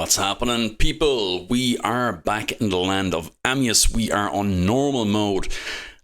What's happening, people? We are back in the land of Amius. We are on normal mode,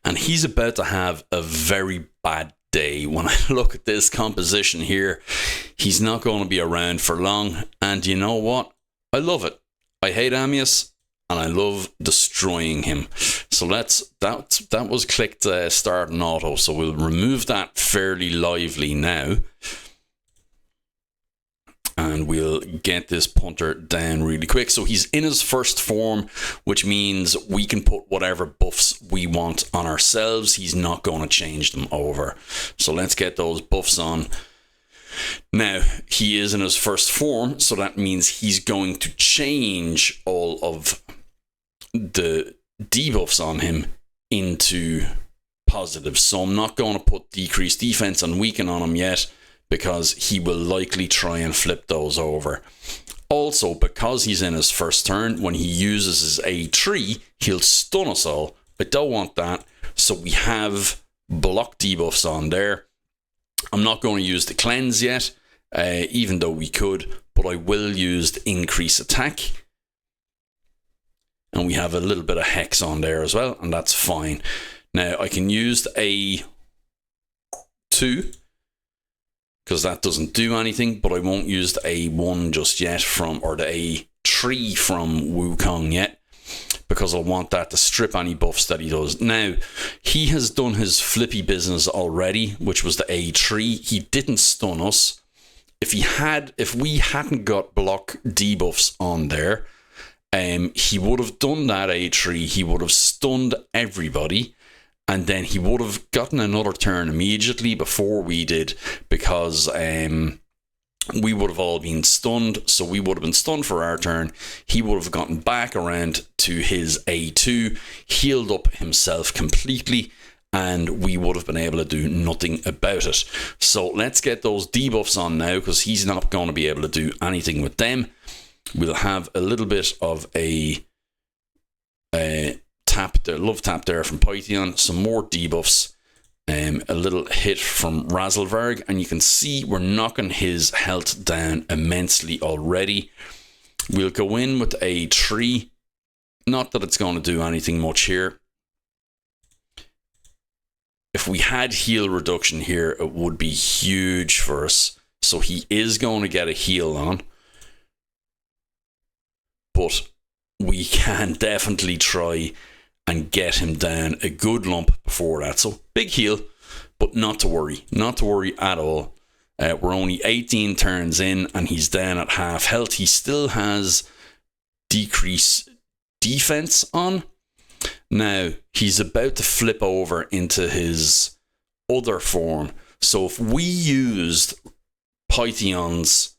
and he's about to have a very bad day. When I look at this composition here, he's not going to be around for long, and you know what? I love it. I hate Amius, and I love destroying him. So that was clicked start and auto, so we'll remove that fairly lively now. And we'll get this punter down really quick. So he's in his first form, which means we can put whatever buffs we want on ourselves. He's not going to change them over. So let's get those buffs on. Now, he is in his first form, so that means he's going to change all of the debuffs on him into positives. So I'm not going to put decreased defense and weaken on him yet, because he will likely try and flip those over. Also, because he's in his first turn, when he uses his A3, he'll stun us all. I don't want that, so we have block debuffs on there. I'm not going to use the cleanse yet, even though we could, but I will use the increase attack. And we have a little bit of hex on there as well, and that's fine. Now, I can use the A2, because that doesn't do anything, but I won't use the A1 just yet or the A3 from Wukong yet, because I want that to strip any buffs that he does. Now, he has done his flippy business already, which was the A3. He didn't stun us. If we hadn't got block debuffs on there, he would have done that A3. He would have stunned everybody. And then he would have gotten another turn immediately before we did, because we would have all been stunned. So we would have been stunned for our turn. He would have gotten back around to his A2, healed up himself completely, and we would have been able to do nothing about it. So let's get those debuffs on now, because he's not going to be able to do anything with them. We'll have a little bit of a love tap there from Python, some more debuffs, a little hit from Razzlevarg, and you can see we're knocking his health down immensely already. We'll go in with a 3, not that it's going to do anything much here. If we had heal reduction here, it would be huge for us, so he is going to get a heal on, but we can definitely try and get him down a good lump before that. So big heal, but not to worry at all. We're only 18 turns in, and he's down at half health. He still has decrease defense on. Now, he's about to flip over into his other form. So if we used Python's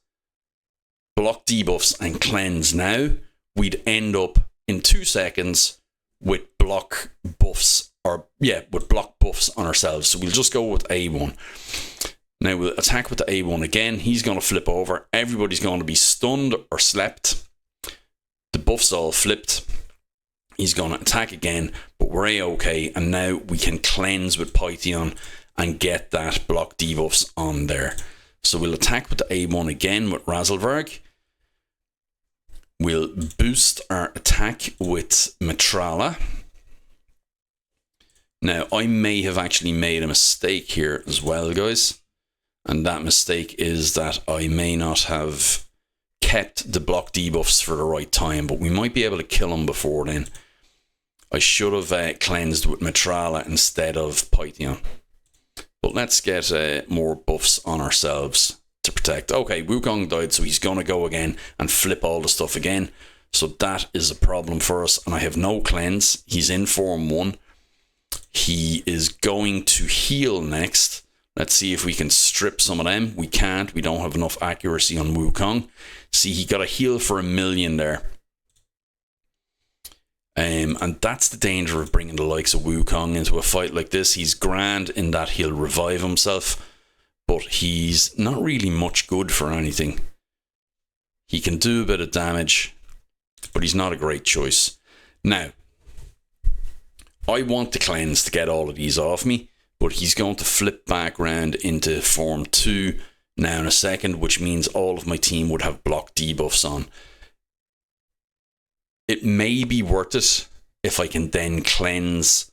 block debuffs and cleanse now, we'd end up in 2 seconds with block buffs, with block buffs on ourselves. So we'll just go with A1. Now we'll attack with the A1 again. He's going to flip over. Everybody's going to be stunned or slept. The buffs all flipped. He's going to attack again, but we're A-okay. And now we can cleanse with Python and get that block debuffs on there. So we'll attack with the A1 again with Razzlevarg. We'll boost our attack with Matrala. Now, I may have actually made a mistake here as well, guys. And that mistake is that I may not have kept the block debuffs for the right time, but we might be able to kill him before then. I should have cleansed with Matrala instead of Python. But let's get more buffs on ourselves to protect. Okay, Wukong died, so he's going to go again and flip all the stuff again. So that is a problem for us, and I have no cleanse. He's in form 1. He is going to heal next. Let's see if we can strip some of them. We can't. We don't have enough accuracy on Wukong. See, he got a heal for 1,000,000 there. And that's the danger of bringing the likes of Wukong into a fight like this. He's grand in that he'll revive himself, but he's not really much good for anything. He can do a bit of damage, but he's not a great choice. Now, I want the cleanse to get all of these off me, but he's going to flip back round into form 2 now in a second, which means all of my team would have block debuffs on. it may be worth it if I can then cleanse.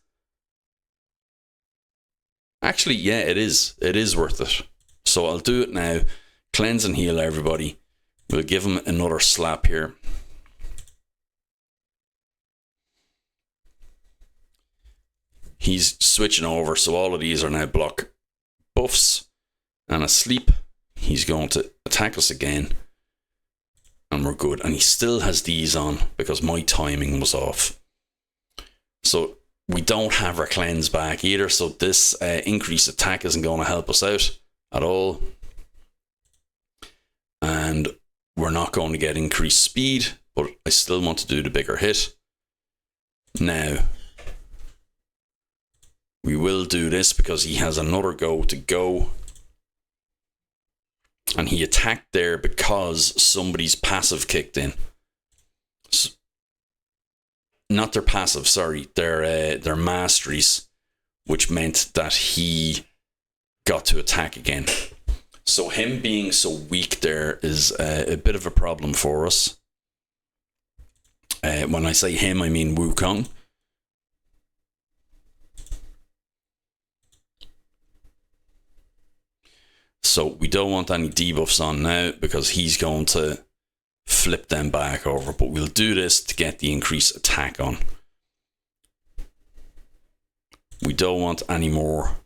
Actually, yeah, it is. It is worth it. So I'll do it now. Cleanse and heal everybody. We'll give him another slap here. He's switching over, so all of these are now block buffs. And asleep, he's going to attack us again. And we're good. And he still has these on because my timing was off. So we don't have our cleanse back either. So this increased attack isn't going to help us out at all. And we're not going to get increased speed, but I still want to do the bigger hit. Now, we will do this because he has another go to go. And he attacked there because somebody's passive kicked in. So, not their passive, sorry, their masteries, which meant that he got to attack again. So him being so weak there is a bit of a problem for us. When I say him, I mean Wukong. So we don't want any debuffs on now because he's going to flip them back over. But we'll do this to get the increased attack on. We don't want any more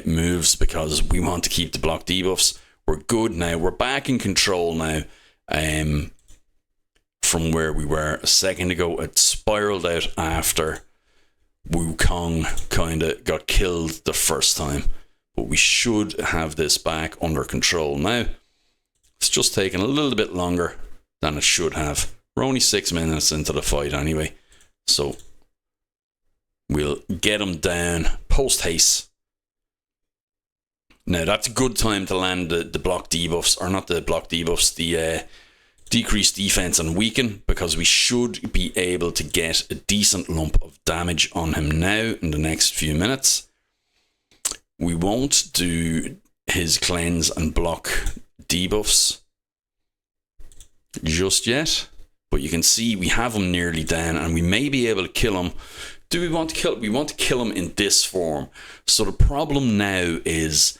moves because we want to keep the block debuffs. We're good now. We're back in control now. From where we were a second ago, it spiraled out after Wukong kind of got killed the first time, but we should have this back under control now. It's just taking a little bit longer than it should have. We're only 6 minutes into the fight anyway, so we'll get him down post haste. Now that's a good time to land the block debuffs, or not the block debuffs, the decreased defense and weaken, because we should be able to get a decent lump of damage on him now in the next few minutes. We won't do his cleanse and block debuffs just yet, but you can see we have him nearly down and we may be able to kill him. Do we want to kill? We want to kill him in this form. So the problem now is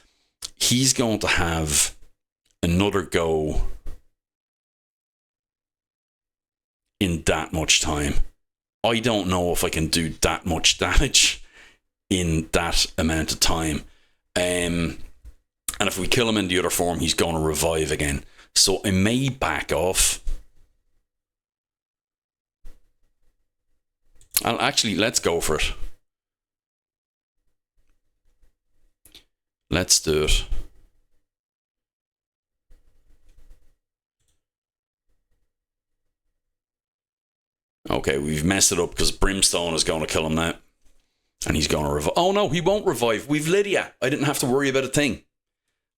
he's going to have another go in that much time. I don't know if I can do that much damage in that amount of time. And if we kill him in the other form, he's going to revive again. So I may back off. Actually, let's go for it. Let's do it. Okay, we've messed it up because Brimstone is going to kill him now. And he's going to revive. Oh no, he won't revive. We've Lydia. I didn't have to worry about a thing.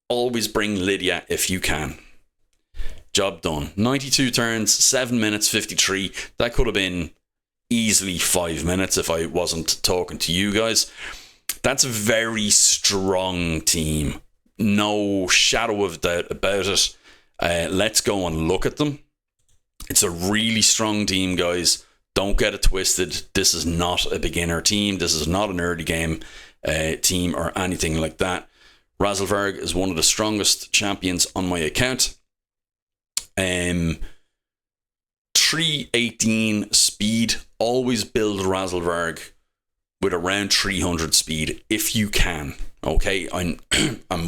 Always bring Lydia if you can. Job done. 92 turns, 7 minutes 53. That could have been easily 5 minutes if I wasn't talking to you guys. That's a very strong team. No shadow of doubt about it. Let's go and look at them. It's a really strong team, guys. Don't get it twisted. This is not a beginner team. This is not an early game team or anything like that. Razelvarg is one of the strongest champions on my account. 318 speed. Always build Razelvarg with around 300 speed if you can. Okay, I'm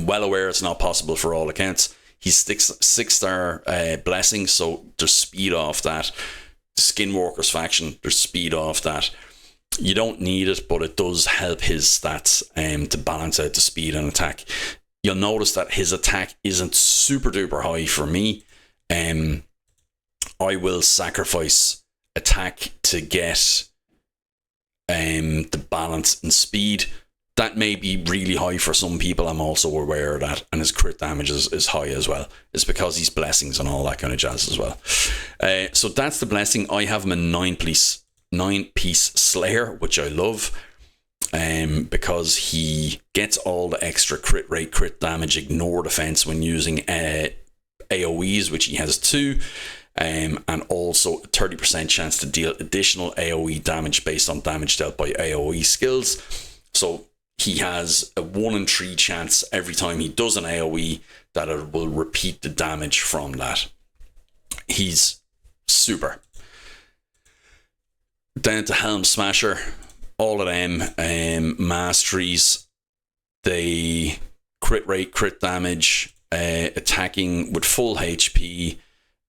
well aware it's not possible for all accounts. He's 6-star blessing, so there's speed off that. The Skinwalkers faction, there's speed off that. You don't need it, but it does help his stats to balance out the speed and attack. You'll notice that his attack isn't super duper high for me. I will sacrifice attack to get the balance and speed. That may be really high for some people. I'm also aware of that. And his crit damage is high as well. It's because he's blessings and all that kind of jazz as well. So that's the blessing. I have him a 9-piece Slayer, which I love. Because he gets all the extra crit rate, crit damage, ignore defense when using AoEs, which he has 2. and also a 30% chance to deal additional AoE damage based on damage dealt by AoE skills. So he has a 1 in 3 chance every time he does an AoE that it will repeat the damage from that. He's super. Down to Helm Smasher, all of them masteries. They crit rate, crit damage, attacking with full HP.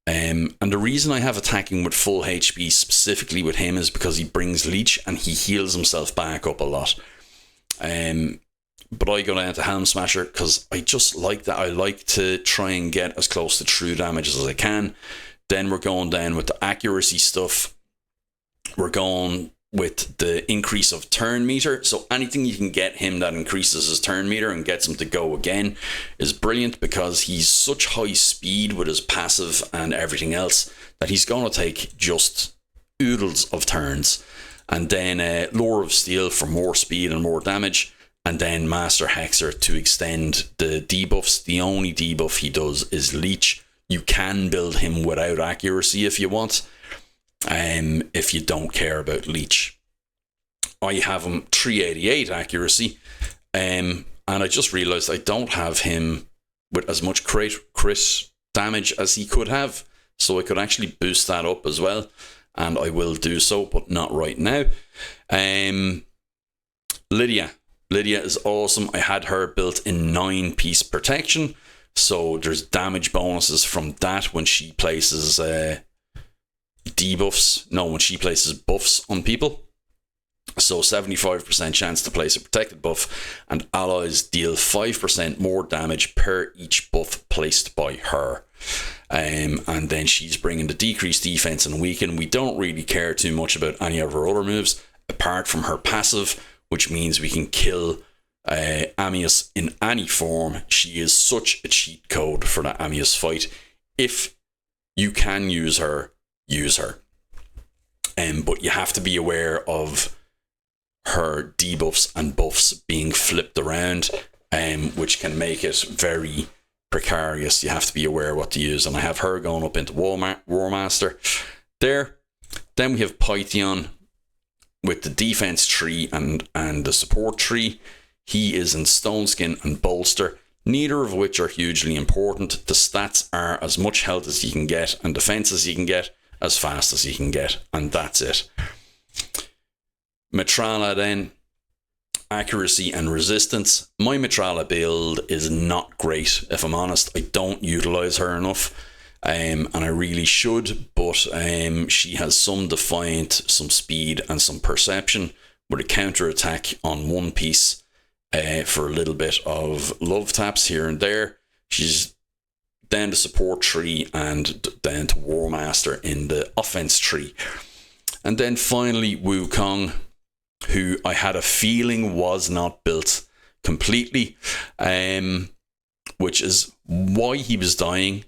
And the reason I have attacking with full HP specifically with him is because he brings leech and he heals himself back up a lot. But I go down to Helm Smasher because I just like that. I like to try and get as close to true damage as I can. Then we're going down with the accuracy stuff. We're going with the increase of turn meter. So anything you can get him that increases his turn meter and gets him to go again is brilliant, because he's such high speed with his passive and everything else that he's going to take just oodles of turns. And then Lore of Steel for more speed and more damage. And then Master Hexer to extend the debuffs. The only debuff he does is Leech. You can build him without accuracy if you want. If you don't care about Leech. I have him 388 accuracy. And I just realised I don't have him with as much crit damage as he could have. So I could actually boost that up as well. And I will do so, but not right now. Lydia. Lydia is awesome. I had her built in 9-piece protection. So there's damage bonuses from that when she places debuffs. No, when she places buffs on people. So 75% chance to place a protected buff. And allies deal 5% more damage per each buff placed by her. And then she's bringing the decreased defense and weaken. We don't really care too much about any of her other moves apart from her passive, which means we can kill Amius in any form. She is such a cheat code for the Amius fight. If you can use her, use her. But you have to be aware of her debuffs and buffs being flipped around, which can make it very precarious. You have to be aware what to use. And I have her going up into War Master there. Then we have Pytheon with the defense tree and the support tree. He is in Stone Skin and Bolster, neither of which are hugely important. The stats are as much health as you can get and defense as you can get, as fast as you can get, and that's it. Matrala then, accuracy and resistance. My Matrala build is not great, if I'm honest. I don't utilise her enough. And I really should, but she has some Defiant, some speed, and some Perception with a counter attack on one piece for a little bit of love taps here and there. She's down the support tree and down to War Master in the offense tree. And then finally Wukong, who I had a feeling was not built completely, which is why he was dying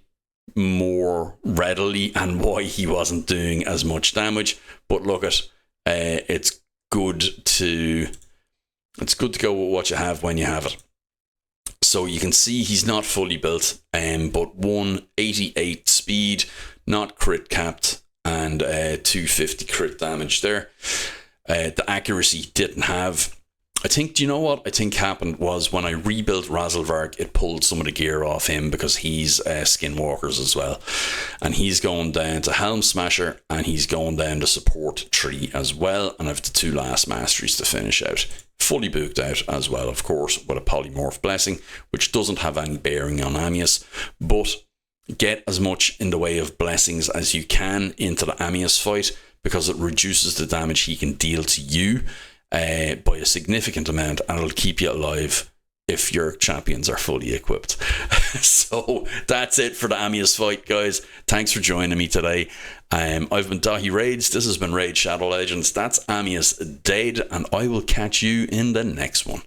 more readily and why he wasn't doing as much damage. But look at it's good to go with what you have when you have it. So you can see he's not fully built, but 188 speed, not crit capped, and 250 crit damage there. The accuracy didn't have. I think, do you know what I think happened was when I rebuilt Razelvarg, it pulled some of the gear off him because he's Skinwalkers as well. And he's going down to Helm Smasher and he's going down the support tree as well. And I have the 2 last masteries to finish out. Fully booked out as well, of course, with a Polymorph Blessing, which doesn't have any bearing on Amius. But get as much in the way of blessings as you can into the Amius fight, because it reduces the damage he can deal to you by a significant amount, and it'll keep you alive if your champions are fully equipped. So that's it for the Amius fight, guys. Thanks for joining me today. I've been Dahi Raids. This has been Raid Shadow Legends. That's Amius dead, and I will catch you in the next one.